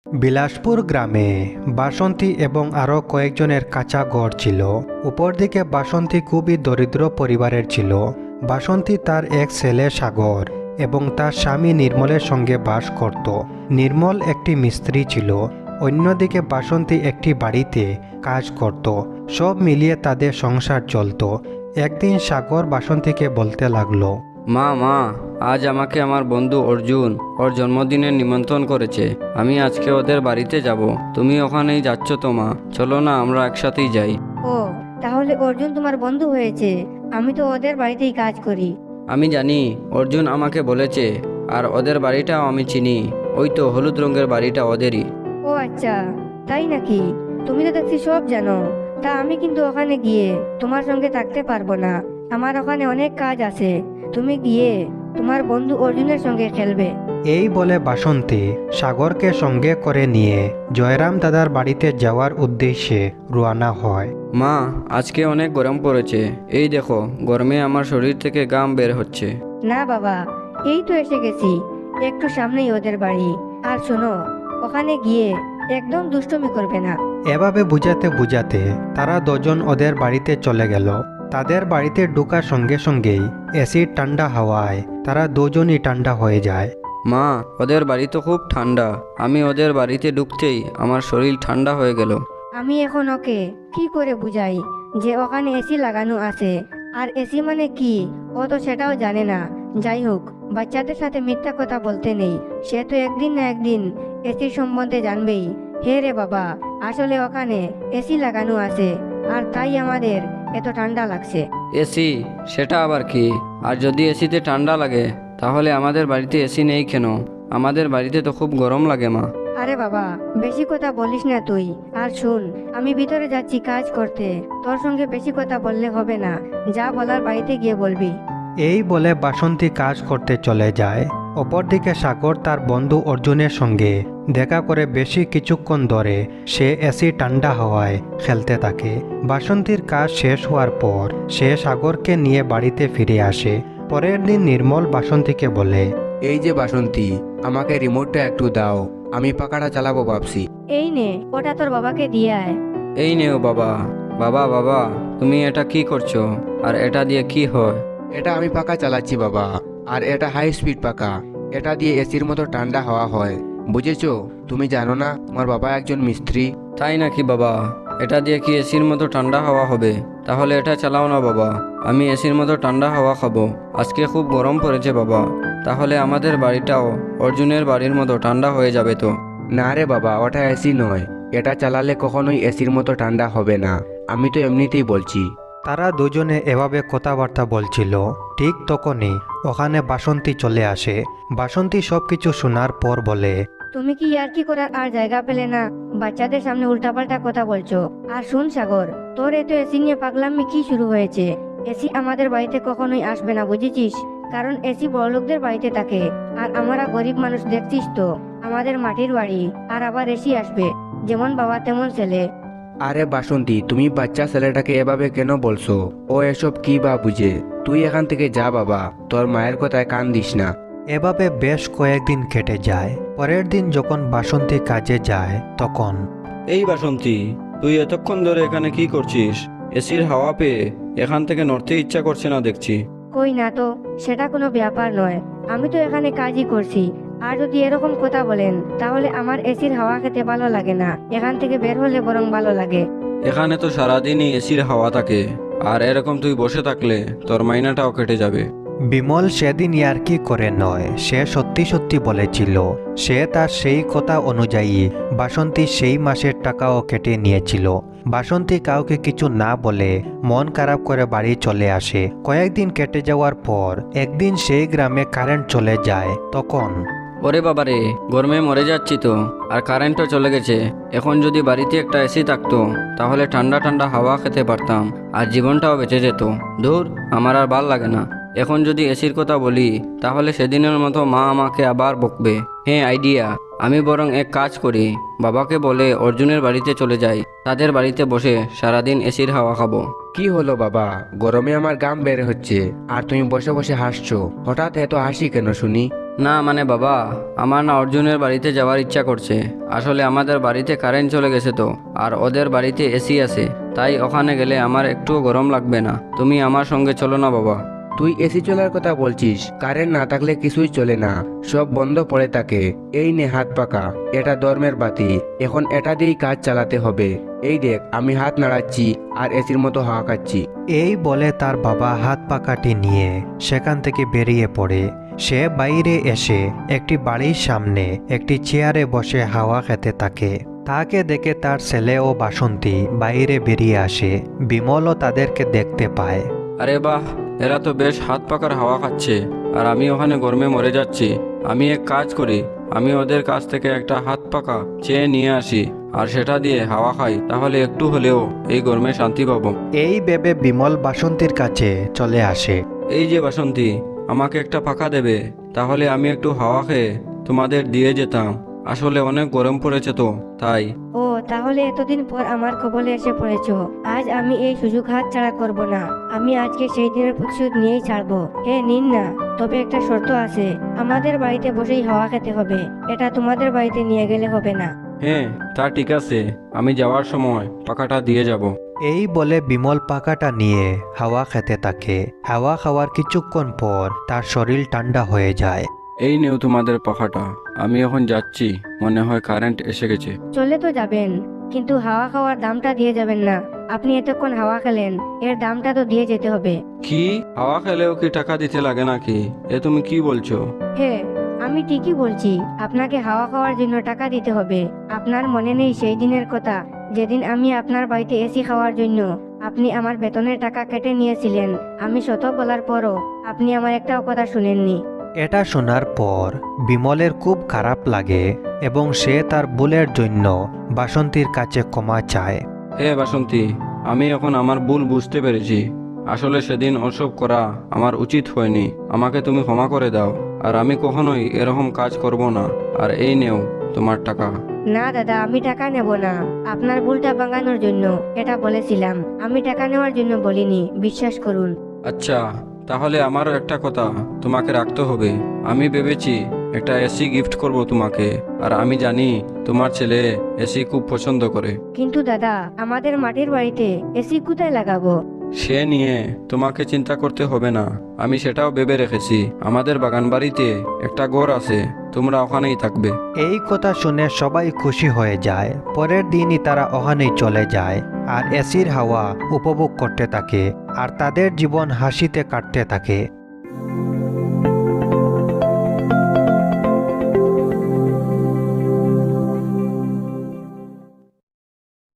বিলাসপুর গ্রামে বাসন্তী এবং আরও কয়েকজনের কাঁচা ঘর ছিল। উপর দিকে বাসন্তী খুবই দরিদ্র পরিবারের ছিল। বাসন্তী তার এক ছেলে সাগর এবং তার স্বামী নির্মলের সঙ্গে বাস করত। নির্মল একটি মিস্ত্রি ছিল। অন্যদিকে বাসন্তী একটি বাড়িতে কাজ করত। সব মিলিয়ে তাদের সংসার চলত। একদিন সাগর বাসন্তীকে বলতে লাগলো, মা মা আজ আমাকে আমার বন্ধু অর্জুন ওর জন্মদিনের নিমন্ত্রণ করেছে। আমি আজকে ওদের বাড়িতে যাব। তুমি ওখানেই যাচ্ছ তো মা? চলো না আমরা একসাথেই যাই। ও, তাহলে অর্জুন তোমার বন্ধু হয়েছে। আমি তো ওদের বাড়িতেই কাজ করি। আমি জানি, অর্জুন আমাকে বলেছে। আর ওদের বাড়িটাও আমি চিনি। ওই তো হলুদ রঙের বাড়িটা ওদেরই। ও আচ্ছা, তাই নাকি? তুমি তো দেখছি সব জানো। তা আমি কিন্তু ওখানে গিয়ে তোমার সঙ্গে থাকতে পারবো না। আমার ওখানে অনেক কাজ আছে। তুমি গিয়ে তোমার বন্ধু অর্জুনের সঙ্গে খেলবে। এই বলে বাসন্তী সাগরকে সঙ্গে করে নিয়ে জয়রাম দাদার বাড়িতে যাওয়ার উদ্দেশ্যে রওনা হয়। মা, আজকে অনেক গরম পড়েছে। এই দেখো, গরমে আমার শরীর থেকে ঘাম বের হচ্ছে। না বাবা, এই তো এসে গেছি। একটু সামনেই ওদের বাড়ি। আর শোনো, ওখানে গিয়ে একদম দুষ্টুমি করবে না। এভাবে বুঝাতে বুঝাতে তারা দুজন ওদের বাড়িতে চলে গেল। তাদের বাড়িতে ঢোকার সঙ্গে সঙ্গেই এসির ঠান্ডা হাওয়ায় তারা দুজনই ঠান্ডা হয়ে যায়। মা, ওদের বাড়ি তো খুব ঠান্ডা। আমি ওদের বাড়িতে ঢুকতেই আমার শরীর ঠান্ডা হয়ে গেল। আমি এখন ওকে কি করে বুঝাই যে ওখানে এসি লাগানো আছে, আর এসি মানে কি ও তো সেটাও জানে না। যাই হোক, বাচ্চাদের সাথে মিথ্যা কথা বলতে নেই। সে তো একদিন না একদিন এসির সম্বন্ধে জানবেই। হে রে বাবা, আসলে ওখানে এসি লাগানো আছে, আর তাই আমাদের এত ঠান্ডা লাগছে। এসি? সেটা আবার কি? আর যদি এসিতে ঠান্ডা লাগে তাহলে আমাদের বাড়িতে এসি নেই কেন? আমাদের বাড়িতে তো খুব গরম লাগে মা। আরে বাবা, বেশি কথা বলিস না তুই। আর শুন, আমি ভিতরে যাচ্ছি কাজ করতে। তোর সঙ্গে বেশি কথা বললে হবে না। যা বলার বাড়িতে গিয়ে বলবি। এই বলে বাসন্তী কাজ করতে চলে যায়। অপরদিকে সাগর তার বন্ধু অর্জুনের সঙ্গে দেখা করে বেশি কিছুক্ষণ ধরে সে এসি ঠান্ডা হাওয়ায় খেলতে থাকে। বাসন্তীর কাজ শেষ হওয়ার পর সে সাগরকে নিয়ে বাড়িতে ফিরে আসে। পরের দিন নির্মল বাসন্তীকে বলে, এই যে বাসন্তী, আমাকে রিমোটটা একটু দাও, আমি পাখাটা চালাবো ভাবছি। এই নে, ওটা তোর বাবাকে দিয়ে আয়। এই নেও বাবা। বাবা বাবা, তুমি এটা কি করছো? আর এটা দিয়ে কি হয়? এটা আমি পাখা চালাচ্ছি বাবা। আর এটা হাই স্পিড পাখা। এটা দিয়ে এসির মতো ঠান্ডা হাওয়া হয়। বুঝেছো? তুমি জানো না আমার বাবা একজন মিস্ত্রি? তাই নাকি বাবা? এটা দিয়ে কি এসির মতো ঠান্ডা হাওয়া হবে? তাহলে এটা চালাও না বাবা। আমি এসির মতো ঠান্ডা হাওয়া খাবো। আজকে খুব গরম পড়েছে বাবা। তাহলে আমাদের বাড়িটাও অর্জুনের বাড়ির মতো ঠান্ডা হয়ে যাবে তো? না রে বাবা, ওটা এসি নয়। এটা চালালে কখনোই এসির মতো ঠান্ডা হবে না। আমি তো এমনিতেই বলছি। তারা দুজনে এভাবে কথাবার্তা বলছিল। ঠিক তখনই ওখানে বাসন্তী চলে আসে। বাসন্তী সবকিছু শোনার পর বলে, তুমি কি আর কি করার আর জায়গা পেলে না? বাচ্চাদের সামনে উল্টাপাল্টা কথা বলছো। আর শুন সাগর, তোর এত এসি নিয়ে পাগলামি কি শুরু হয়েছে? এসি আমাদের বাড়িতে কখনোই আসবে না, বুঝেছিস? কারণ এসি বড়লোকদের বাড়িতে থাকে, আর আমরা গরিব মানুষ, দেখছিস তো আমাদের মাটির বাড়ি। আর আবার এসি আসবে? যেমন বাবা তেমন ছেলে। আরে বাসন্তী, তুমি বাচ্চা ছেলেটাকে এভাবে কেন বলছো? ও এসব কি বা বুঝে? তুই এখান থেকে যা বাবা, তোর মায়ের কথায় কান দিস না। এভাবে বেশ কয়েকদিন কেটে যায়। পরের দিন যখন বাসন্তী কাজে যায় তখন এই বাসন্তী, তুই এতক্ষণ ধরে এখানে কি করছিস? এসির হাওয়া পেয়ে এখান থেকে নড়তে ইচ্ছা করছে না দেখছি। কই না তো, সেটা কোনো ব্যাপার নয়। আমি তো এখানে কাজই করছি। আর যদি এরকম কথা বলেন তাহলে আমার এসির হাওয়া খেতে ভালো লাগে না। এখান থেকে বের হলে বরং ভালো লাগে। এখানে তো সারাদিনই এসির হাওয়া থাকে। আর এরকম তুই বসে থাকলে তোর মাইনাটাও কেটে যাবে। বিমল সেদিন ইয়ার্কি করে নয়, সে সত্যি সত্যি বলেছিল। সে তার সেই কথা অনুযায়ী বাসন্তী সেই মাসের টাকাও কেটে নিয়েছিল। বাসন্তী কাউকে কিছু না বলে মন খারাপ করে বাড়ি চলে আসে। কয়েকদিন কেটে যাওয়ার পর একদিন সেই গ্রামে কারেন্ট চলে যায়। তখন ওরে বাবারে, গরমে মরে যাচ্ছি তো। আর কারেন্টও চলে গেছে। এখন যদি বাড়িতে একটা এসি থাকতো তাহলে ঠান্ডা ঠান্ডা হাওয়া খেতে পারতাম, আর জীবনটাও বেঁচে যেত। ধুর, আমার আর ভাল লাগে না। এখন যদি এসির কথা বলি তাহলে সেদিনের মতো মা আমাকে আবার বকবে। হ্যাঁ, আইডিয়া। আমি বরং এক কাজ করি, বাবাকে বলে অর্জুনের বাড়িতে চলে যাই। তাদের বাড়িতে বসে সারাদিন এসির হাওয়া খাবো। কি হলো বাবা? গরমে আমার গাম বের হচ্ছে আর তুমি বসে বসে হাসছো। হঠাৎ এত হাসি কেন শুনি? না মানে বাবা, আমার না অর্জুনের বাড়িতে যাওয়ার ইচ্ছা করছে। আসলে আমাদের বাড়িতে কারেন্ট চলে গেছে তো, আর ওদের বাড়িতে এসি আছে, তাই ওখানে গেলে আমার একটুও গরম লাগবে না। তুমি আমার সঙ্গে চলো না বাবা। তুই এসি চলার কথা বলছিস? কারেন্ট না থাকলে কিছুই চলে না, সব বন্ধ পড়ে থাকে। এই নে হাত পাকা, এটা ধর্মের বাতি, এখন এটা দিয়েই কাজ চালাতে হবে। এই দেখ আমি হাত নাড়াচ্ছি আর এসির মতো হাওয়া খাচ্ছি। এই বলে তার বাবা হাত পাকাটি নিয়ে সেখান থেকে বেরিয়ে পড়ে। সে বাইরে এসে একটি বাড়ির সামনে একটি চেয়ারে বসে হাওয়া খেতে থাকে। তাকে দেখে তার ছেলে ও বাসন্তী বাইরে বেরিয়ে আসে। বিমলও তাদেরকে দেখতে পায়। আরে বাহ, এরা তো বেশ হাত পাকার হাওয়া খাচ্ছে, আর আমি ওখানে গরমে মরে যাচ্ছি। আমি এক কাজ করি, আমি ওদের কাছ থেকে একটা হাত পাকা চেয়ে নিয়ে আসি, আর সেটা দিয়ে হাওয়া খাই, তাহলে একটু হলেও এই গরমে শান্তি পাবো। এই ভেবে বিমল বাসন্তীর কাছে চলে আসে। এই যে বাসন্তী, আমাকে একটা পাখা দেবে? তাহলে আমি একটু হাওয়া খেয়ে তোমাদের দিয়ে যেতাম। আসলে অনেক গরম পড়েছে তো, তাই। ও তাহলে এতদিন পর আমার কবলে এসে পড়েছো। আজ আমি এই সুযোগ হাত ছাড়া করব না। আমি আজকে সেই দিনের প্রতিশোধ নিয়েই ছাড়বো। নিন না, তবে একটা শর্ত আছে। আমাদের বাড়িতে বসেই হাওয়া খেতে হবে, এটা তোমাদের বাড়িতে নিয়ে গেলে হবে না। হ্যাঁ, তা ঠিক আছে, আমি যাওয়ার সময় পাখাটা দিয়ে যাব। এই বলে বিমল পাকাটা নিয়ে হাওয়া খেতে থাকে। হাওয়া খাওয়ার কিছুক্ষণ পর তার শরীর ঠান্ডা হয়ে যায়। এই নেও তোমাদের পাখাটা, আমি এখন যাচ্ছি, মনে হয় কারেন্ট এসে গেছে। চলে তো যাবেন, কিন্তু হাওয়া খাওয়ার দামটা দিয়ে যাবেন না। আপনি এতক্ষণ হাওয়া খেলেন, এর দামটা তো দিয়ে যেতে হবে। কি, হাওয়া খেলেও কি টাকা দিতে লাগে নাকি? এ তুমি কি বলছো? আমি ঠিকই বলছি, আপনাকে হাওয়া খাওয়ার জন্য টাকা দিতে হবে। আপনার মনে নেই সেই দিনের কথা, যেদিন আমি আপনার বাড়িতে এসি খাওয়ার জন্য আপনি আমার বেতনের টাকা কেটে নিয়েছিলেন? আমি শত বলার পরও আপনি আমার একটাও কথা শুনেননি। এটা শোনার পর বিমলের খুব খারাপ লাগে এবং সে তার ভুলের জন্য বাসন্তীর কাছে ক্ষমা চায়। হে বাসন্তী, আমি এখন আমার ভুল বুঝতে পেরেছি। আসলে সেদিন ওসব করা আমার উচিত হয়নি। আমাকে তুমি ক্ষমা করে দাও, আর আমি কখনোই এরকম কাজ করব না। আর এই নেও তোমার টাকা। না দাদা, আমি টাকা নেব না। আপনার ভুলটা ভাঙানোর জন্য এটা বলেছিলাম, আমি টাকা নেওয়ার জন্য বলিনি, বিশ্বাস করুন। আচ্ছা, তাহলে আমারও একটা কথা তোমাকে রাখতে হবে। আমি ভেবেছি একটা এসি গিফট করব তোমাকে, আর আমি জানি তোমার ছেলে এসি খুব পছন্দ করে। কিন্তু দাদা, আমাদের মাটির বাড়িতে এসি কোথায় লাগাবো? সে নিয়ে তোমাকে চিন্তা করতে হবে না, আমি সেটাও ভেবে রেখেছি। আমাদের বাগান বাড়িতে একটা ঘর আছে, তোমরা ওখানেই থাকবে। এই কথা শুনে সবাই খুশি হয়ে যায়। পরের দিনই তারা ওখানেই চলে যায় আর এসির হাওয়া উপভোগ করতে থাকে, আর তাদের জীবন হাসিতে কাটতে থাকে।